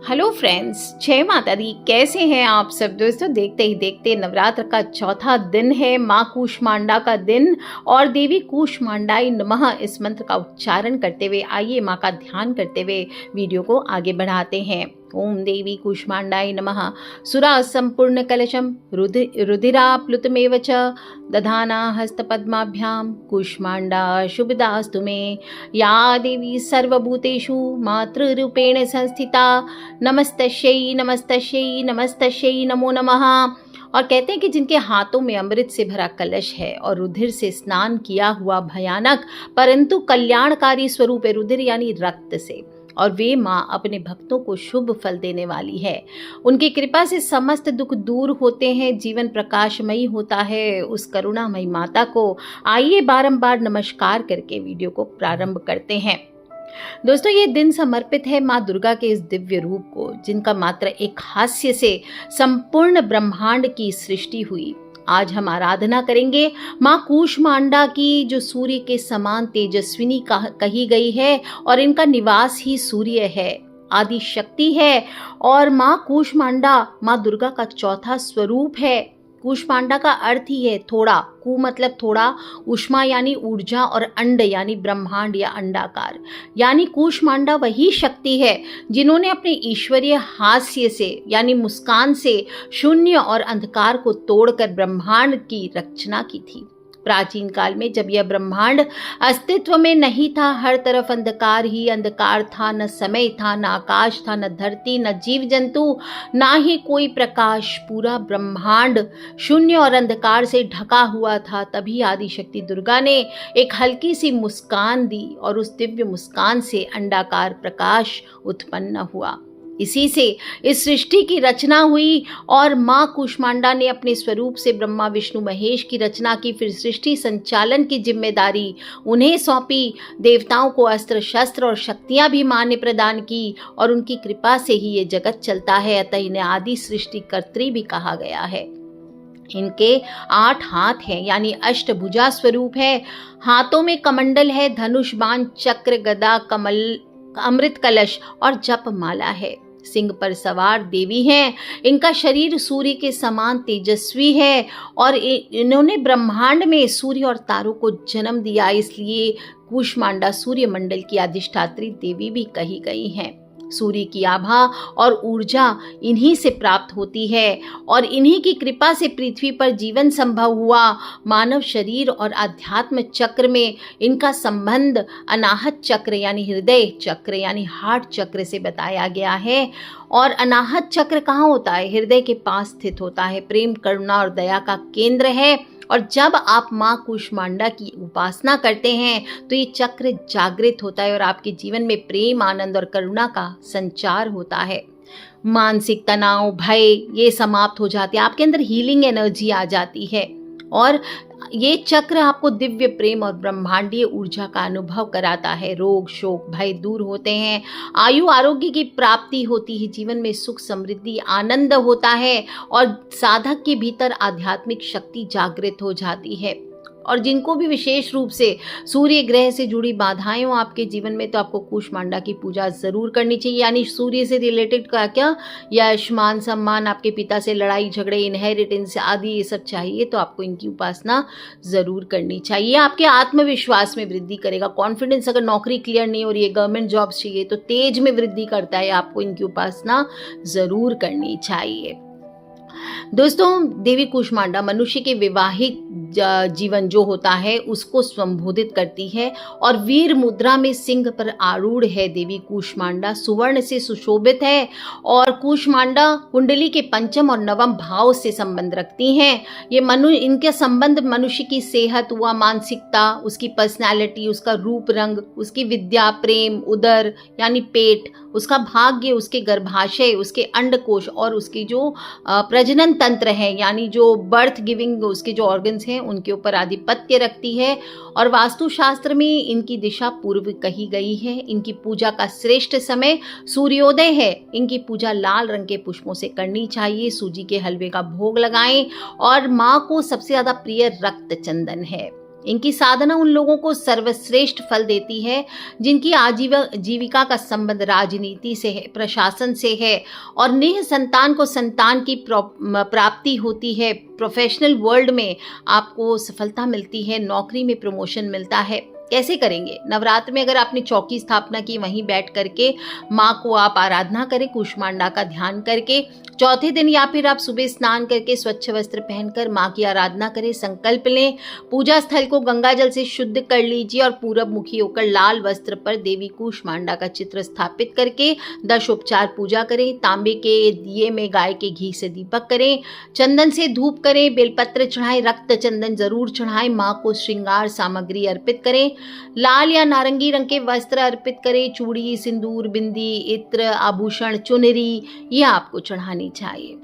Hello friends, जय माता दी। कैसे हैं आप सब दोस्तों? देखते ही देखते नवरात्र का चौथा दिन है, माँ कूष्मांडा का दिन। और देवी कूष्मांडाई नमः इस मंत्र का उच्चारण करते हुए आइए माँ का ध्यान करते हुए वीडियो को आगे बढ़ाते हैं। ओम देवी कूष्मांडाई नमः। सुरा संपूर्ण कलशम रुधिराप्लुतमेव च दधाना हस्तपद्माभ्याम कूष्मांडा शुभदास्तु मे। या देवी सर्वभूतेषु मातृरूपेण संस्थिता नमस्तस्यै नमस्तस्यै नमस्तस्यै नमो नमः। और कहते हैं कि जिनके हाथों में अमृत से भरा कलश है और रुधिर से स्नान किया हुआ भयानक परंतु कल्याणकारी स्वरूप है, रुधिर यानी रक्त से, और वे माँ अपने भक्तों को शुभ फल देने वाली है। उनकी कृपा से समस्त दुख दूर होते हैं, जीवन प्रकाशमयी होता है। उस करुणामयी माता को आइए बारंबार नमस्कार करके वीडियो को प्रारंभ करते हैं। दोस्तों, ये दिन समर्पित है माँ दुर्गा के इस दिव्य रूप को, जिनका मात्र एक हास्य से संपूर्ण ब्रह्मांड की सृष्टि हुई। आज हम आराधना करेंगे माँ कूष्मांडा की, जो सूर्य के समान तेजस्विनी कही गई है और इनका निवास ही सूर्य है, आदि शक्ति है। और माँ कूष्मांडा माँ दुर्गा का चौथा स्वरूप है। कूष्मांडा का अर्थ ही है थोड़ा, कु मतलब थोड़ा, उष्मा यानी ऊर्जा, और अंड यानी ब्रह्मांड या अंडाकार। यानी कूष्मांडा वही शक्ति है जिन्होंने अपने ईश्वरीय हास्य से यानी मुस्कान से शून्य और अंधकार को तोड़कर ब्रह्मांड की रचना की थी। प्राचीन काल में जब यह ब्रह्मांड अस्तित्व में नहीं था, हर तरफ अंधकार ही अंधकार था, न समय था, न आकाश था, न धरती, न जीव जंतु, ना ही कोई प्रकाश। पूरा ब्रह्मांड शून्य और अंधकार से ढका हुआ था। तभी आदिशक्ति दुर्गा ने एक हल्की सी मुस्कान दी और उस दिव्य मुस्कान से अंडाकार प्रकाश उत्पन्न हुआ। इसी से इस सृष्टि की रचना हुई और माँ कूष्मांडा ने अपने स्वरूप से ब्रह्मा विष्णु महेश की रचना की। फिर सृष्टि संचालन की जिम्मेदारी उन्हें सौंपी। देवताओं को अस्त्र शस्त्र और शक्तियां भी माँ ने प्रदान की और उनकी कृपा से ही ये जगत चलता है। अतः इन्हें आदि सृष्टिकर्त्री भी कहा गया है। इनके 8 हाथ हैं, यानी अष्टभुजा स्वरूप है। हाथों में कमंडल है, धनुष बाण चक्र गदा कमल अमृत कलश और जप माला है। सिंह पर सवार देवी हैं। इनका शरीर सूर्य के समान तेजस्वी है और इन्होंने ब्रह्मांड में सूर्य और तारों को जन्म दिया, इसलिए कूष्मांडा सूर्य मंडल की अधिष्ठात्री देवी भी कही गई हैं। सूर्य की आभा और ऊर्जा इन्हीं से प्राप्त होती है और इन्हीं की कृपा से पृथ्वी पर जीवन संभव हुआ। मानव शरीर और अध्यात्म चक्र में इनका संबंध अनाहत चक्र यानी हृदय चक्र यानी हार्ट चक्र से बताया गया है। और अनाहत चक्र कहाँ होता है? हृदय के पास स्थित होता है। प्रेम, करुणा और दया का केंद्र है। और जब आप माँ कूष्मांडा की उपासना करते हैं तो ये चक्र जागृत होता है और आपके जीवन में प्रेम, आनंद और करुणा का संचार होता है। मानसिक तनाव, भय ये समाप्त हो जाते हैं, आपके अंदर हीलिंग एनर्जी आ जाती है और ये चक्र आपको दिव्य प्रेम और ब्रह्मांडीय ऊर्जा का अनुभव कराता है। रोग, शोक, भय दूर होते हैं, आयु आरोग्य की प्राप्ति होती है, जीवन में सुख, समृद्धि, आनंद होता है और साधक के भीतर आध्यात्मिक शक्ति जागृत हो जाती है। और जिनको भी विशेष रूप से सूर्य ग्रह से जुड़ी बाधाएं हो आपके जीवन में, तो आपको कूष्मांडा की पूजा जरूर करनी चाहिए। यानी सूर्य से रिलेटेड क्या यश, मान, सम्मान, आपके पिता से लड़ाई झगड़े, इनहेरिटेंस आदि ये सब चाहिए तो आपको इनकी उपासना जरूर करनी चाहिए। आपके आत्मविश्वास में वृद्धि करेगा, कॉन्फिडेंस, अगर नौकरी क्लियर नहीं हो रही है, गवर्नमेंट जॉब चाहिए तो तेज में वृद्धि करता है। आपको इनकी उपासना जरूर करनी चाहिए। दोस्तों, देवी कूष्मांडा मनुष्य के विवाहित जीवन जो होता है उसको संबोधित करती है और वीर मुद्रा में सिंह पर आरूढ़ है। देवी कूष्मांडा सुवर्ण से सुशोभित है और कूष्मांडा कुंडली के पंचम और नवम भाव से संबंध रखती हैं। ये इनके संबंध मनुष्य की सेहत हुआ, मानसिकता, उसकी पर्सनैलिटी, उसका रूप रंग, उसकी विद्या, प्रेम, उदर यानी पेट, उसका भाग्य, उसके गर्भाशय, उसके अंडकोश और उसकी जो प्रजनन तंत्र है यानी जो बर्थ गिविंग उसके जो ऑर्गन्स हैं उनके ऊपर आधिपत्य रखती है। और वास्तुशास्त्र में इनकी दिशा पूर्व कही गई है। इनकी पूजा का श्रेष्ठ समय सूर्योदय है। इनकी पूजा लाल रंग के पुष्पों से करनी चाहिए। सूजी के हलवे का भोग लगाएं और माँ को सबसे ज्यादा प्रिय रक्त चंदन है। इनकी साधना उन लोगों को सर्वश्रेष्ठ फल देती है जिनकी जीविका का संबंध राजनीति से है, प्रशासन से है और निह संतान को संतान की प्राप्ति होती है। प्रोफेशनल वर्ल्ड में आपको सफलता मिलती है, नौकरी में प्रमोशन मिलता है। कैसे करेंगे? नवरात्र में अगर आपने चौकी स्थापना की, वहीं बैठ करके माँ को आप आराधना करें, कूष्मांडा का ध्यान करके। चौथे दिन या फिर आप सुबह स्नान करके स्वच्छ वस्त्र पहनकर माँ की आराधना करें, संकल्प लें। पूजा स्थल को गंगा जल से शुद्ध कर लीजिए और पूरब मुखी होकर लाल वस्त्र पर देवी कूष्मांडा का चित्र स्थापित करके दशोपचार पूजा करें। तांबे के दिए में गाय के घी से दीपक करें, चंदन से धूप करें, बेलपत्र चढ़ाएं, रक्त चंदन जरूर चढ़ाएं। माँ को श्रृंगार सामग्री अर्पित करें, लाल या नारंगी रंग के वस्त्र अर्पित करें। चूड़ी, सिंदूर, बिंदी, इत्र, आभूषण, चुनरी ये आपको चढ़ानी चाहिए।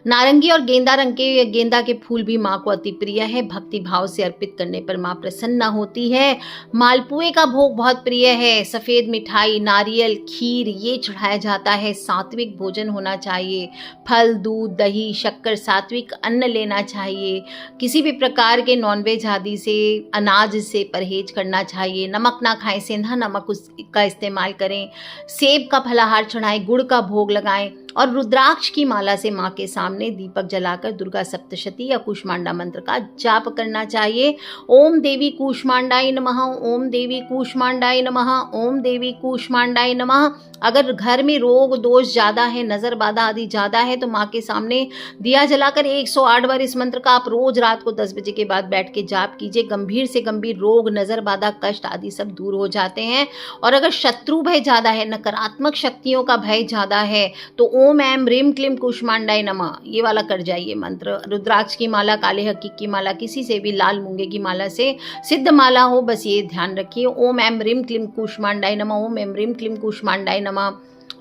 नारंगी और गेंदा के फूल भी माँ को अति प्रिय है। भक्ति भाव से अर्पित करने पर माँ प्रसन्न होती है। मालपुए का भोग बहुत प्रिय है। सफेद मिठाई, नारियल, खीर ये चढ़ाया जाता है। सात्विक भोजन होना चाहिए। फल, दूध, दही, शक्कर, सात्विक अन्न लेना चाहिए। किसी भी प्रकार के नॉनवेज आदि से, अनाज से परहेज करना चाहिए। नमक ना खाएं, सेंधा नमक उसका इस्तेमाल करें। सेब का फलाहार चढ़ाएं, गुड़ का भोग लगाएं और रुद्राक्ष की माला से माँ के सामने दीपक जलाकर दुर्गा सप्तशती या कूष्मांडा मंत्र का जाप करना चाहिए। ओम देवी कूष्मांडाय नमः, ओम देवी कूष्मांडाय नमः, ओम देवी कूष्मांडाय नमः। अगर घर में रोग दोष ज्यादा है, नजर बाधा आदि ज्यादा है, तो माँ के सामने दिया जलाकर 108 बार इस मंत्र का आप रोज रात को 10 बजे के बाद बैठ के जाप कीजिए। गंभीर से गंभीर रोग, नजर बाधा, कष्ट आदि सब दूर हो जाते हैं। और अगर शत्रु भय ज्यादा है, नकारात्मक शक्तियों का भय ज्यादा है, तो ओम ऐम ह्रीम क्लीम कूष्मांडाय नमः ये वाला कर जाइए मंत्र। रुद्राक्ष की माला, काले हकीक की माला, किसी से भी लाल मूंगे की माला से सिद्ध माला हो, बस ये ध्यान रखिए। ओम ऐम ह्रीम क्लीम कूष्मांडाय नमः, ओम ऐम ह्रीम क्लीम कूष्मांडाय नमः।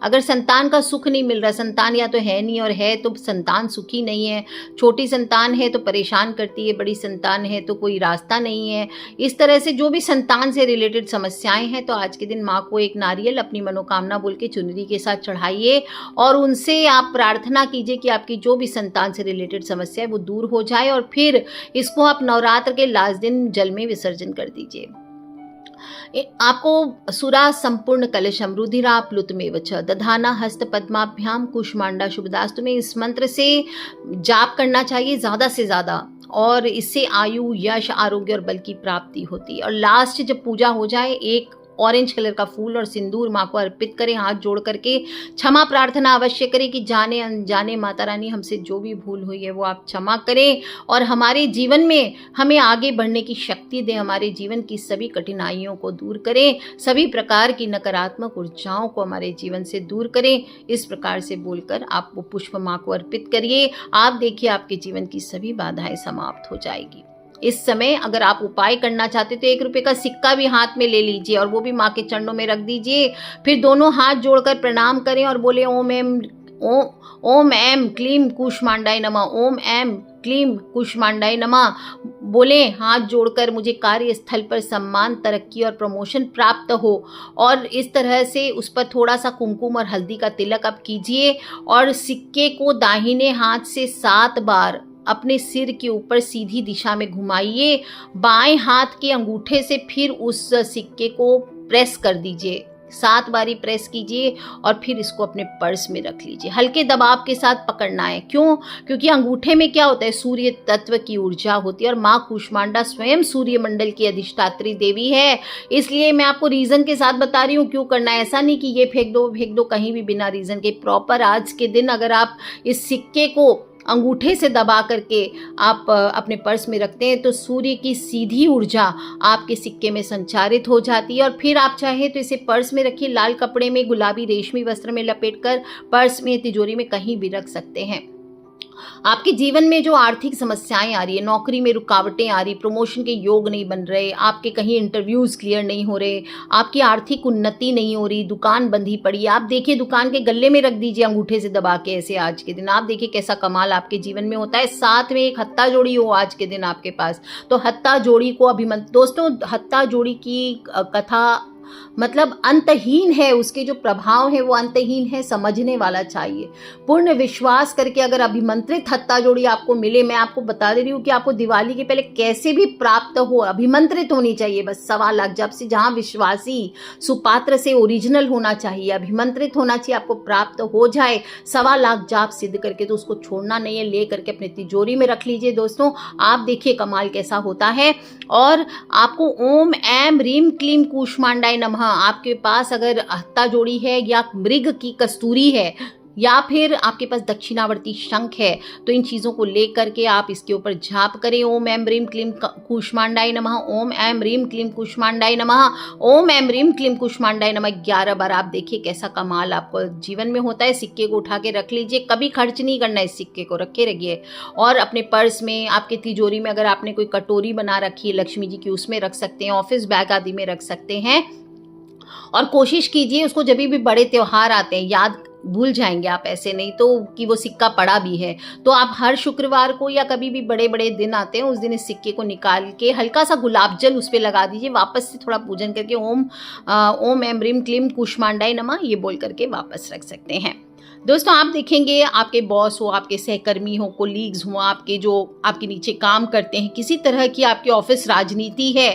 अगर संतान का सुख नहीं मिल रहा, संतान या तो है नहीं और है तो संतान सुखी नहीं है, छोटी संतान है तो परेशान करती है, बड़ी संतान है तो कोई रास्ता नहीं है, इस तरह से जो भी संतान से रिलेटेड समस्याएं हैं, तो आज के दिन माँ को एक नारियल अपनी मनोकामना बोल के चुनरी के साथ चढ़ाइए और उनसे आप प्रार्थना कीजिए कि आपकी जो भी संतान से रिलेटेड समस्या है वो दूर हो जाए। और फिर इसको आप नवरात्र के लास्ट दिन जल में विसर्जन कर दीजिए। आपको सुरा संपूर्ण कलशम रुधिरा प्लुतमेव च दधाना हस्त पद्माभ्याम कूष्मांडा शुभदास्तु में इस मंत्र से जाप करना चाहिए ज़्यादा से ज़्यादा, और इससे आयु, यश, आरोग्य और बल की प्राप्ति होती है। और लास्ट जब पूजा हो जाए, एक ऑरेंज कलर का फूल और सिंदूर माँ को अर्पित करें, हाथ जोड़ करके क्षमा प्रार्थना अवश्य करें कि जाने अनजाने माता रानी हमसे जो भी भूल हुई है वो आप क्षमा करें और हमारे जीवन में हमें आगे बढ़ने की शक्ति दें, हमारे जीवन की सभी कठिनाइयों को दूर करें, सभी प्रकार की नकारात्मक ऊर्जाओं को हमारे जीवन से दूर करें। इस प्रकार से बोलकर आप वो पुष्प माँ को अर्पित करिए। आप देखिए आपके जीवन की सभी बाधाएं समाप्त हो जाएगी। इस समय अगर आप उपाय करना चाहते तो 1 रुपए का सिक्का भी हाथ में ले लीजिए और वो भी माँ के चरणों में रख दीजिए। फिर दोनों हाथ जोड़कर प्रणाम करें और बोले ओम ऐम क्लीम कूष्मांडाय नमः, ओम ऐम क्लीम कूष्मांडाय नमः बोले हाथ जोड़कर। मुझे कार्यस्थल पर सम्मान, तरक्की और प्रमोशन प्राप्त हो। और इस तरह से उस पर थोड़ा सा कुमकुम और हल्दी का तिलक आप कीजिए और सिक्के को दाहिने हाथ से 7 बार अपने सिर के ऊपर सीधी दिशा में घुमाइए। बाएं हाथ के अंगूठे से फिर उस सिक्के को प्रेस कर दीजिए, 7 बारी प्रेस कीजिए और फिर इसको अपने पर्स में रख लीजिए। हल्के दबाव के साथ पकड़ना है। क्यों? क्योंकि अंगूठे में क्या होता है, सूर्य तत्व की ऊर्जा होती है और माँ कूष्मांडा स्वयं सूर्य मंडल की अधिष्ठात्री देवी है। इसलिए मैं आपको रीजन के साथ बता रही हूँ क्यों करना है। ऐसा नहीं कि ये फेंक दो कहीं भी बिना रीजन के। प्रॉपर आज के दिन अगर आप इस सिक्के को अंगूठे से दबा करके आप अपने पर्स में रखते हैं तो सूर्य की सीधी ऊर्जा आपके सिक्के में संचारित हो जाती है। और फिर आप चाहे तो इसे पर्स में रखिए, लाल कपड़े में, गुलाबी रेशमी वस्त्र में लपेटकर पर्स में, तिजोरी में कहीं भी रख सकते हैं। आपके जीवन में जो आर्थिक समस्याएं आ रही है, नौकरी में रुकावटें आ रही, प्रमोशन के योग नहीं बन रहे, आपके कहीं इंटरव्यूज क्लियर नहीं हो रहे, आपकी आर्थिक उन्नति नहीं हो रही, दुकान बंधी पड़ी, आप देखिए दुकान के गले में रख दीजिए अंगूठे से दबा के ऐसे आज के दिन। आप देखिए कैसा कमाल आपके जीवन में होता है। साथ में एक हत्ता जोड़ी हो आज के दिन आपके पास, तो हत्ता जोड़ी को दोस्तों हत्ता जोड़ी की कथा मतलब अंतहीन है, उसके जो प्रभाव है वो अंतहीन है, समझने वाला चाहिए। पूर्ण विश्वास करके अगर अभिमंत्रित हत्ता जोड़ी आपको मिले, मैं आपको बता दे रही हूँ कि आपको दिवाली के पहले कैसे भी प्राप्त हो, अभिमंत्रित होनी चाहिए बस 1.25 लाख जब से, जहाँ विश्वासी सुपात्र से ओरिजिनल होना चाहिए, अभिमंत्रित होना चाहिए, आपको प्राप्त हो जाए 1.25 लाख जाप सिद्ध करके, तो उसको छोड़ना नहीं है, ले करके अपने तिजोरी में रख लीजिए दोस्तों। आप देखिए कमाल कैसा होता है। और आपको ओम ऐम रीम क्लीम कूष्मांडाय नमः, आपके पास अगर हत्ता जोड़ी है या मृग की कस्तूरी है या फिर आपके पास दक्षिणावर्ती शंख है, तो इन चीज़ों को ले करके आप इसके ऊपर जाप करें। ओम ऐम रीम क्लीम कूष्मांडाय नमः, ओम ऐम रीम क्लीम कूष्मांडाय नमः, ओम ऐम रीम क्लीम कूष्मांडाय नमः 11 बार। आप देखिए कैसा कमाल आपको जीवन में होता है। सिक्के को उठा के रख लीजिए, कभी खर्च नहीं करना है, इस सिक्के को रखे रहिए। और अपने पर्स में, आपके तिजोरी में अगर आपने कोई कटोरी बना रखी है लक्ष्मी जी की, उसमें रख सकते हैं, ऑफिस बैग आदि में रख सकते हैं। और कोशिश कीजिए उसको जब भी बड़े त्योहार आते हैं, याद भूल जाएंगे आप, ऐसे नहीं तो कि वो सिक्का पड़ा भी है, तो आप हर शुक्रवार को या कभी भी बड़े बड़े दिन आते हैं उस दिन इस सिक्के को निकाल के हल्का सा गुलाब जल उस पर लगा दीजिए, वापस से थोड़ा पूजन करके ओम ऐम रीम क्लीम कूष्मांडाय नमः ये बोल करके वापस रख सकते हैं। दोस्तों आप देखेंगे आपके बॉस हो, आपके सहकर्मी हो, कोलीग्स हो, आपके जो आपके नीचे काम करते हैं, किसी तरह की आपकी ऑफिस राजनीति है,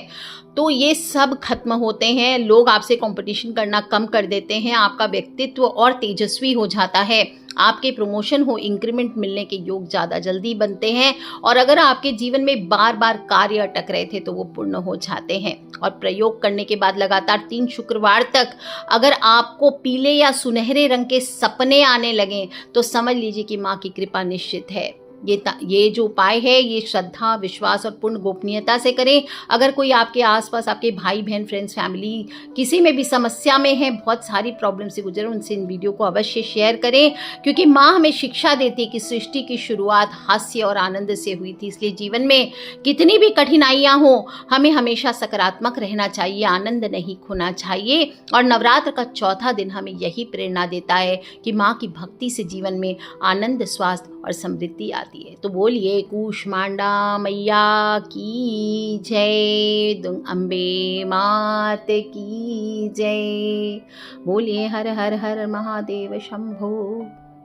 तो ये सब खत्म होते हैं। लोग आपसे कंपटीशन करना कम कर देते हैं, आपका व्यक्तित्व और तेजस्वी हो जाता है, आपके प्रमोशन हो, इंक्रीमेंट मिलने के योग ज़्यादा जल्दी बनते हैं। और अगर आपके जीवन में बार बार कार्य अटक रहे थे तो वो पूर्ण हो जाते हैं। और प्रयोग करने के बाद लगातार 3 शुक्रवार तक अगर आपको पीले या सुनहरे रंग के सपने आने लगे तो समझ लीजिए कि माँ की कृपा निश्चित है। ये जो उपाय है ये श्रद्धा, विश्वास और पूर्ण गोपनीयता से करें। अगर कोई आपके आसपास, आपके भाई बहन, फ्रेंड्स, फैमिली किसी में भी समस्या में है, बहुत सारी प्रॉब्लम से गुजरे, उनसे इन वीडियो को अवश्य शेयर करें, क्योंकि माँ हमें शिक्षा देती है कि सृष्टि की शुरुआत हास्य और आनंद से हुई थी। इसलिए जीवन में कितनी भी कठिनाइयाँ हो, हमें हमेशा सकारात्मक रहना चाहिए, आनंद नहीं खोना चाहिए। और नवरात्र का चौथा दिन हमें यही प्रेरणा देता है कि माँ की भक्ति से जीवन में आनंद, स्वास्थ्य और समृद्धि आती है। तो बोलिए कूष्मांडा मैया की जय, दुर्गा अम्बे मात की जय। बोलिए हर हर हर महादेव शंभो।